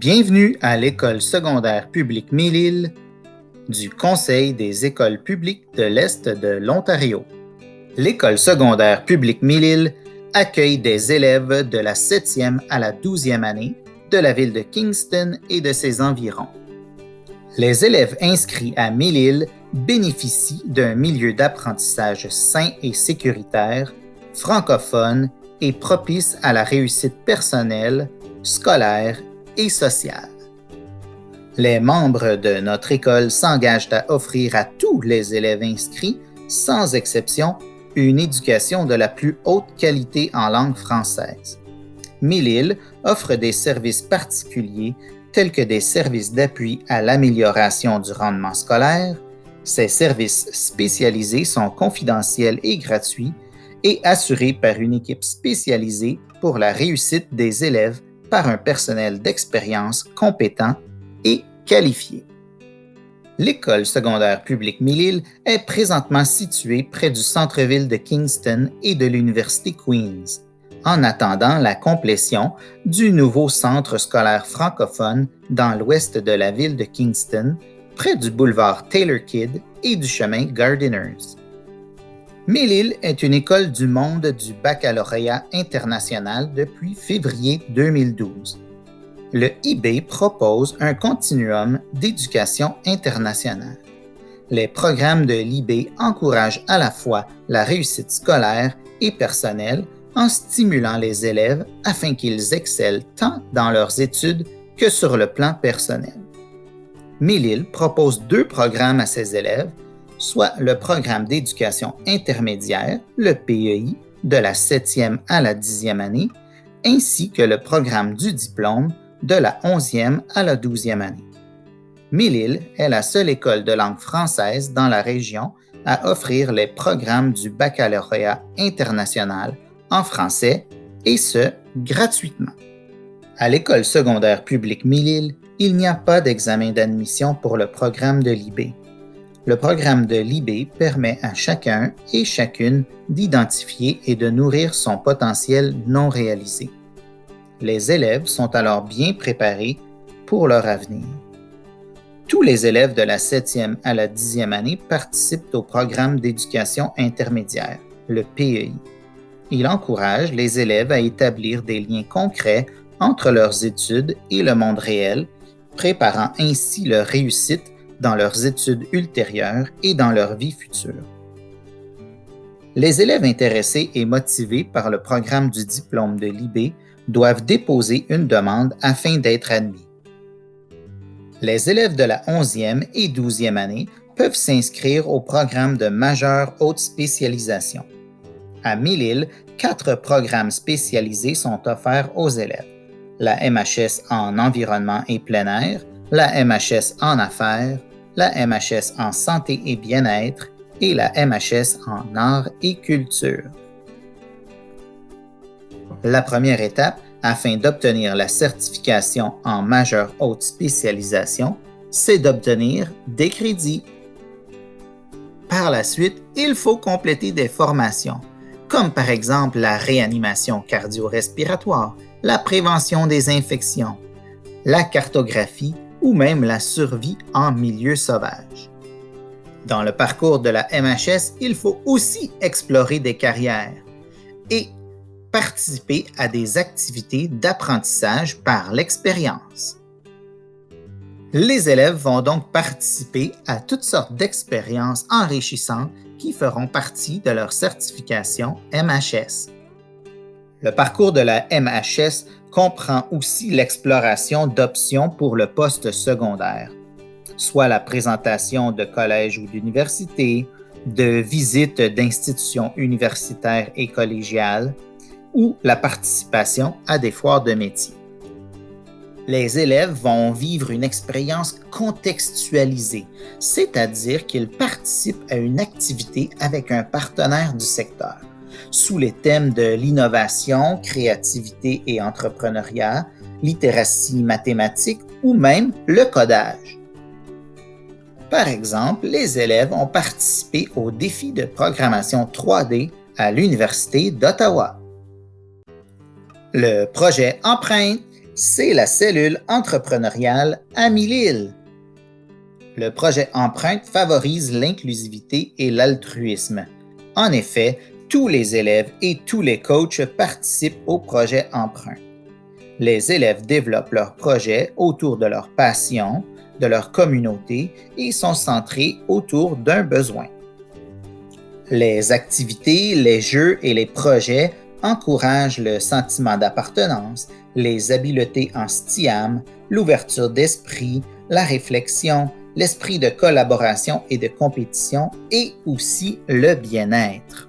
Bienvenue à l'École secondaire publique Mille-Îles du Conseil des écoles publiques de l'Est de l'Ontario. L'École secondaire publique Mille-Îles accueille des élèves de la 7e à la 12e année de la ville de Kingston et de ses environs. Les élèves inscrits à Mille-Îles bénéficient d'un milieu d'apprentissage sain et sécuritaire, francophone et propice à la réussite personnelle, scolaire et sociale. Les membres de notre école s'engagent à offrir à tous les élèves inscrits, sans exception, une éducation de la plus haute qualité en langue française. Mille-Îles offre des services particuliers tels que des services d'appui à l'amélioration du rendement scolaire. Ces services spécialisés sont confidentiels et gratuits et assurés par une équipe spécialisée pour la réussite des élèves par un personnel d'expérience compétent et qualifié. L'École secondaire publique Mille-Îles est présentement située près du centre-ville de Kingston et de l'Université Queen's, en attendant la complétion du nouveau centre scolaire francophone dans l'ouest de la ville de Kingston, près du boulevard Taylor-Kidd et du chemin Gardiners. Mille-Îles est une école du monde du baccalauréat international depuis février 2012. Le IB propose un continuum d'éducation internationale. Les programmes de l'IB encouragent à la fois la réussite scolaire et personnelle en stimulant les élèves afin qu'ils excellent tant dans leurs études que sur le plan personnel. Mille-Îles propose 2 programmes à ses élèves, soit le programme d'éducation intermédiaire, le PEI, de la 7e à la 10e année, ainsi que le programme du diplôme de la 11e à la 12e année. Mille-Îles est la seule école de langue française dans la région à offrir les programmes du baccalauréat international en français, et ce, gratuitement. À l'École secondaire publique Mille-Îles, il n'y a pas d'examen d'admission pour le programme de l'IB. Le programme de l'IB permet à chacun et chacune d'identifier et de nourrir son potentiel non réalisé. Les élèves sont alors bien préparés pour leur avenir. Tous les élèves de la 7e à la 10e année participent au programme d'éducation intermédiaire, le PEI. Il encourage les élèves à établir des liens concrets entre leurs études et le monde réel, préparant ainsi leur réussite dans leurs études ultérieures et dans leur vie future. Les élèves intéressés et motivés par le programme du diplôme de l'IB doivent déposer une demande afin d'être admis. Les élèves de la 11e et 12e année peuvent s'inscrire au programme de majeure haute spécialisation. À Mille-Îles, 4 programmes spécialisés sont offerts aux élèves. La MHS en environnement et plein air, la MHS en affaires, la MHS en santé et bien-être et la MHS en arts et culture. La première étape, afin d'obtenir la certification en majeure haute spécialisation, c'est d'obtenir des crédits. Par la suite, il faut compléter des formations, comme par exemple la réanimation cardio-respiratoire, la prévention des infections, la cartographie ou même la survie en milieu sauvage. Dans le parcours de la MHS, il faut aussi explorer des carrières et participer à des activités d'apprentissage par l'expérience. Les élèves vont donc participer à toutes sortes d'expériences enrichissantes qui feront partie de leur certification MHS. Le parcours de la MHS comprend aussi l'exploration d'options pour le poste secondaire, soit la présentation de collèges ou d'universités, de visites d'institutions universitaires et collégiales, ou la participation à des foires de métiers. Les élèves vont vivre une expérience contextualisée, c'est-à-dire qu'ils participent à une activité avec un partenaire du secteur, sous les thèmes de l'innovation, créativité et entrepreneuriat, littératie mathématique ou même le codage. Par exemple, les élèves ont participé au défi de programmation 3D à l'Université d'Ottawa. Le projet Empreinte C'est la cellule entrepreneuriale AmiLIL. Le projet Empreinte favorise l'inclusivité et l'altruisme. En effet, tous les élèves et tous les coachs participent au projet Empreinte. Les élèves développent leur projet autour de leur passion, de leur communauté et sont centrés autour d'un besoin. Les activités, les jeux et les projets encouragent le sentiment d'appartenance, les habiletés en STIAM, l'ouverture d'esprit, la réflexion, l'esprit de collaboration et de compétition et aussi le bien-être.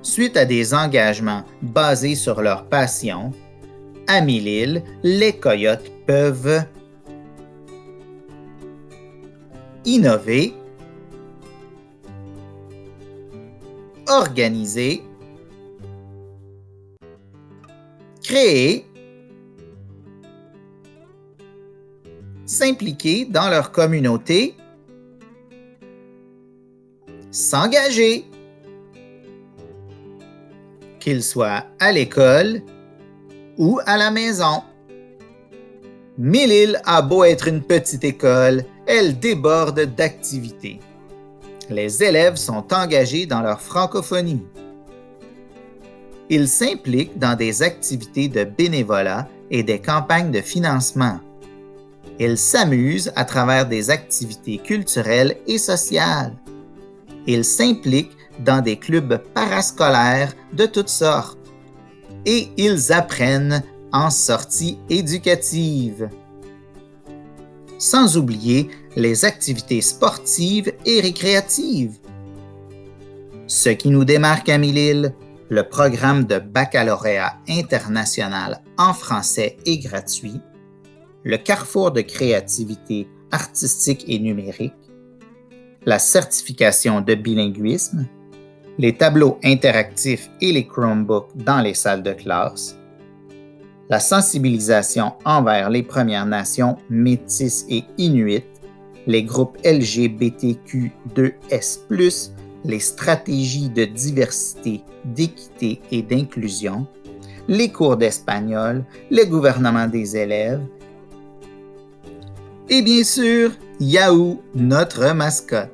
Suite à des engagements basés sur leur passion, AmiLIL, les coyotes peuvent innover, organiser, créer, s'impliquer dans leur communauté, s'engager, qu'ils soient à l'école ou à la maison. MILIL a beau être une petite école, elle déborde d'activités. Les élèves sont engagés dans leur francophonie. Ils s'impliquent dans des activités de bénévolat et des campagnes de financement. Ils s'amusent à travers des activités culturelles et sociales. Ils s'impliquent dans des clubs parascolaires de toutes sortes. Et ils apprennent en sortie éducative. Sans oublier les activités sportives et récréatives. Ce qui nous démarque à MILIL, le programme de baccalauréat international en français est gratuit, le carrefour de créativité artistique et numérique, la certification de bilinguisme, les tableaux interactifs et les Chromebooks dans les salles de classe, la sensibilisation envers les Premières Nations, Métis et Inuits, les groupes LGBTQ2S+, les stratégies de diversité, d'équité et d'inclusion, les cours d'espagnol, le gouvernement des élèves et bien sûr, Yahoo, notre mascotte.